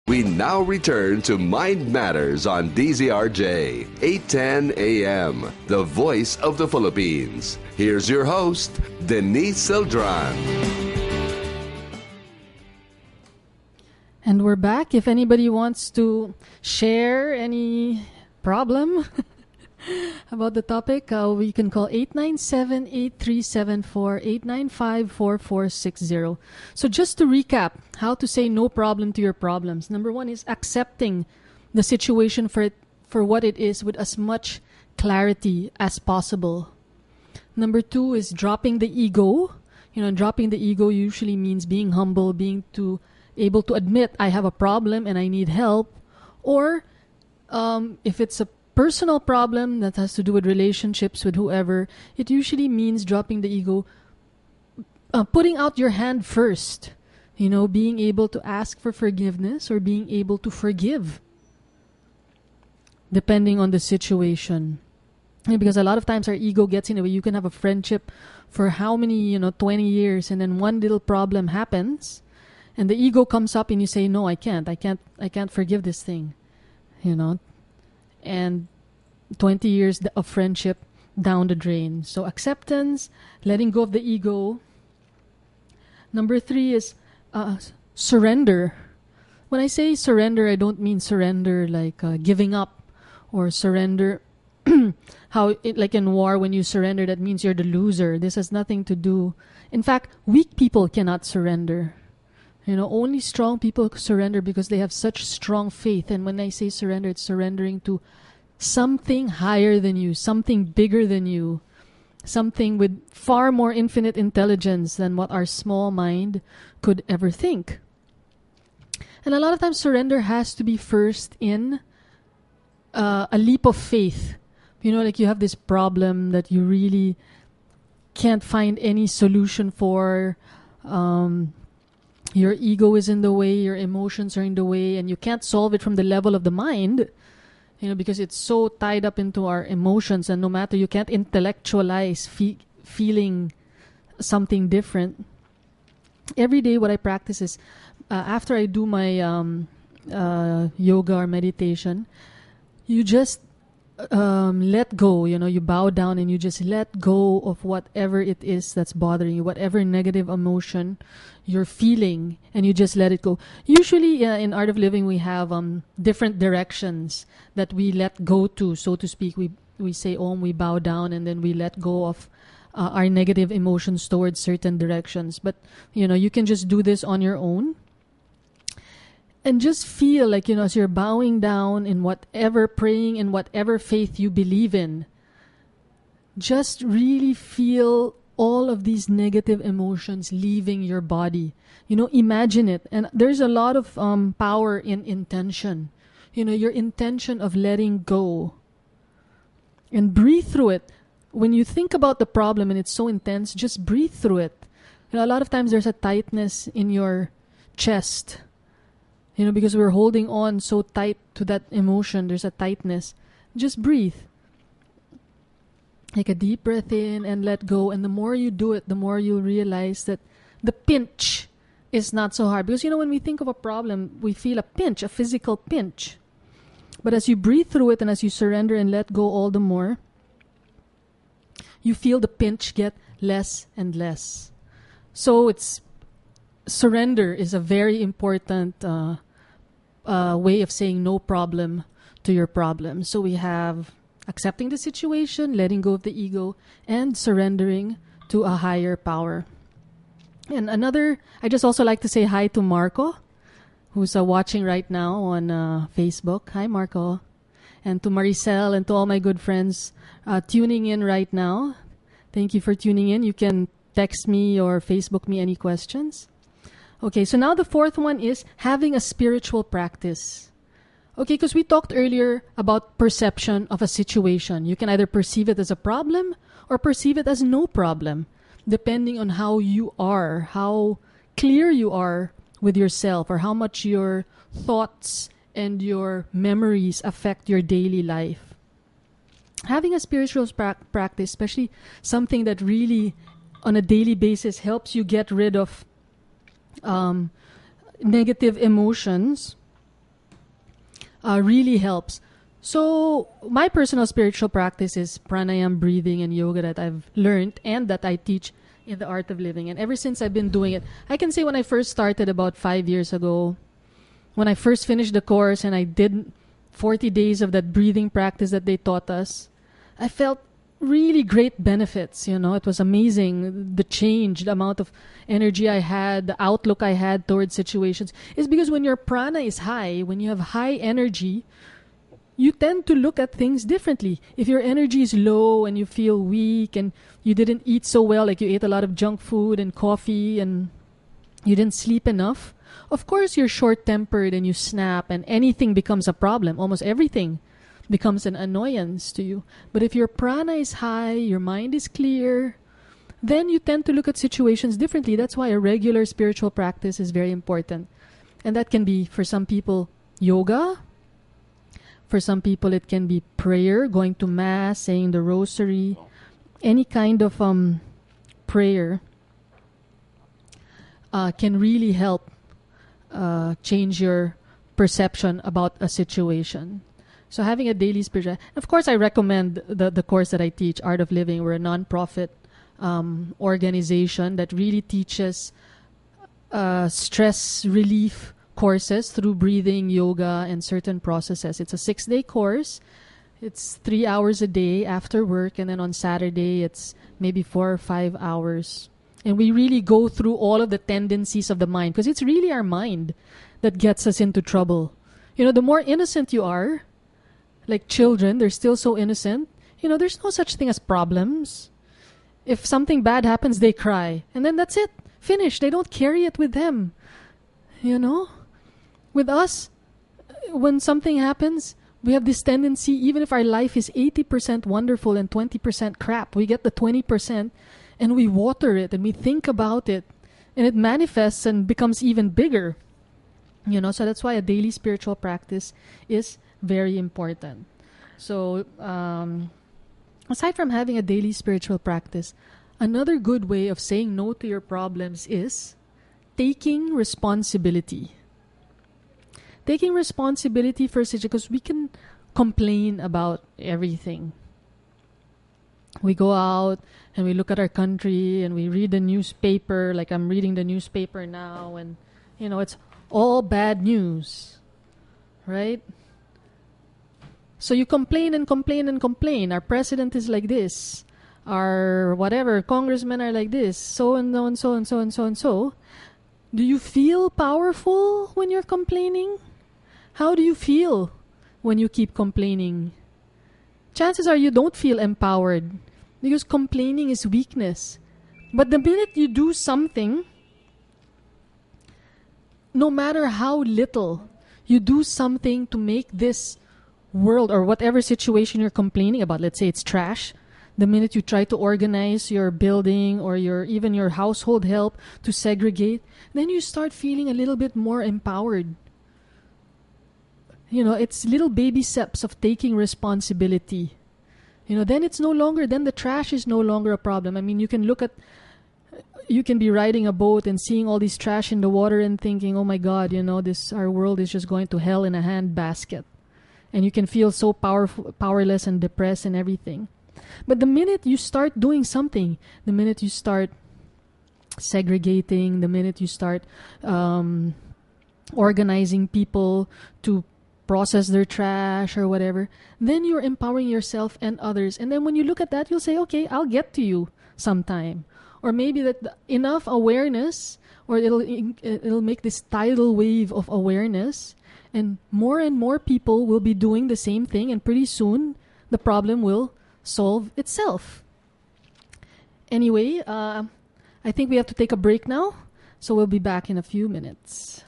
We now return to Mind Matters on DZRJ, 810 AM, the voice of the Philippines. Here's your host, Denise Celdran. And we're back. If anybody wants to share any problem about the topic, we can call 897-8374, 895-4460. So just to recap, how to say no problem to your problems. Number one is accepting the situation for what it is with as much clarity as possible. Number two is dropping the ego. Dropping the ego usually means being humble, being able to admit I have a problem and I need help. Or if it's a personal problem that has to do with relationships with whoever, it usually means dropping the ego, putting out your hand first, being able to ask for forgiveness or being able to forgive, depending on the situation. Because a lot of times our ego gets in the way. You can have a friendship for how many, 20 years, and then one little problem happens, and the ego comes up and you say, no, I can't forgive this thing, and 20 years of friendship down the drain. So acceptance, letting go of the ego. Number three is surrender. When I say surrender, I don't mean surrender like giving up, or surrender like in war, when you surrender, that means you're the loser. This has nothing to do. In fact, weak people cannot surrender. Only strong people surrender because they have such strong faith. And when I say surrender, it's surrendering to something higher than you, something bigger than you, something with far more infinite intelligence than what our small mind could ever think. And a lot of times surrender has to be first in a leap of faith. Like you have this problem that you really can't find any solution for. Your ego is in the way, your emotions are in the way, and you can't solve it from the level of the mind, because it's so tied up into our emotions, and no matter, you can't intellectualize feeling something different. Every day what I practice is, after I do my yoga or meditation, you just let go, you bow down and you just let go of whatever it is that's bothering you, whatever negative emotion you're feeling, and you just let it go. Usually in Art of Living, we have different directions that we let go to, so to speak. We say Om, we bow down, and then we let go of our negative emotions towards certain directions. But, you can just do this on your own. And just feel like, as you're bowing down in whatever, praying in whatever faith you believe in, just really feel all of these negative emotions leaving your body. Imagine it. And there's a lot of power in intention. Your intention of letting go. And breathe through it. When you think about the problem and it's so intense, just breathe through it. A lot of times there's a tightness in your chest. Because we're holding on so tight to that emotion, there's a tightness. Just breathe. Take a deep breath in and let go. And the more you do it, the more you'll realize that the pinch is not so hard. Because, when we think of a problem, we feel a pinch, a physical pinch. But as you breathe through it and as you surrender and let go all the more, you feel the pinch get less and less. So surrender is a very important way of saying no problem to your problem. So we have accepting the situation, letting go of the ego, and surrendering to a higher power. And I just also like to say hi to Marco, who's watching right now on Facebook. Hi, Marco. And to Maricel and to all my good friends tuning in right now. Thank you for tuning in. You can text me or Facebook me any questions. Okay, so now the fourth one is having a spiritual practice. Okay, because we talked earlier about perception of a situation. You can either perceive it as a problem or perceive it as no problem, depending on how you are, how clear you are with yourself, or how much your thoughts and your memories affect your daily life. Having a spiritual practice, especially something that really on a daily basis helps you get rid of negative emotions, really helps. So my personal spiritual practice is pranayama, breathing, and yoga that I've learned and that I teach in the Art of Living. And ever since I've been doing it, I can say when I first started about 5 years ago, when I first finished the course and I did 40 days of that breathing practice that they taught us, I felt really great benefits. It was amazing, the change, the amount of energy I had, the outlook I had towards situations. It's because when your prana is high, when you have high energy, you tend to look at things differently. If your energy is low and you feel weak and you didn't eat so well, like you ate a lot of junk food and coffee and you didn't sleep enough, of course you're short-tempered and you snap and anything becomes a problem. Almost everything becomes an annoyance to you. But if your prana is high, your mind is clear, then you tend to look at situations differently. That's why a regular spiritual practice is very important. And that can be, for some people, yoga. For some people, it can be prayer, going to mass, saying the rosary, any kind of prayer can really help change your perception about a situation. So having a daily spiritual... Of course, I recommend the course that I teach, Art of Living. We're a non-profit organization that really teaches stress relief courses through breathing, yoga, and certain processes. It's a 6-day course. It's 3 hours a day after work, and then on Saturday, it's maybe 4 or 5 hours. And we really go through all of the tendencies of the mind, because it's really our mind that gets us into trouble. The more innocent you are, like children, they're still so innocent. There's no such thing as problems. If something bad happens, they cry. And then that's it. Finished. They don't carry it with them. With us, when something happens, we have this tendency, even if our life is 80% wonderful and 20% crap, we get the 20% and we water it and we think about it and it manifests and becomes even bigger. So that's why a daily spiritual practice is very important. So, aside from having a daily spiritual practice, another good way of saying no to your problems is taking responsibility. Taking responsibility for situation, because we can complain about everything. We go out and we look at our country and we read the newspaper, like I'm reading the newspaper now, and it's all bad news, right? So you complain and complain and complain. Our president is like this. Our whatever, congressmen are like this. So and so and so and so and so and so. Do you feel powerful when you're complaining? How do you feel when you keep complaining? Chances are you don't feel empowered because complaining is weakness. But the minute you do something, no matter how little, you do something to make this world or whatever situation you're complaining about, let's say it's trash, the minute you try to organize your building or even your household help to segregate, then you start feeling a little bit more empowered. It's little baby steps of taking responsibility. Then it's no longer, then the trash is no longer a problem. I mean, you can be riding a boat and seeing all these trash in the water and thinking, oh my God, our world is just going to hell in a handbasket. And you can feel so powerless and depressed and everything. But the minute you start doing something, the minute you start segregating, the minute you start organizing people to process their trash or whatever, then you're empowering yourself and others. And then when you look at that, you'll say, okay, I'll get to you sometime. Or maybe that enough awareness, or it'll make this tidal wave of awareness, and more people will be doing the same thing, and pretty soon the problem will solve itself. Anyway, I think we have to take a break now, so we'll be back in a few minutes.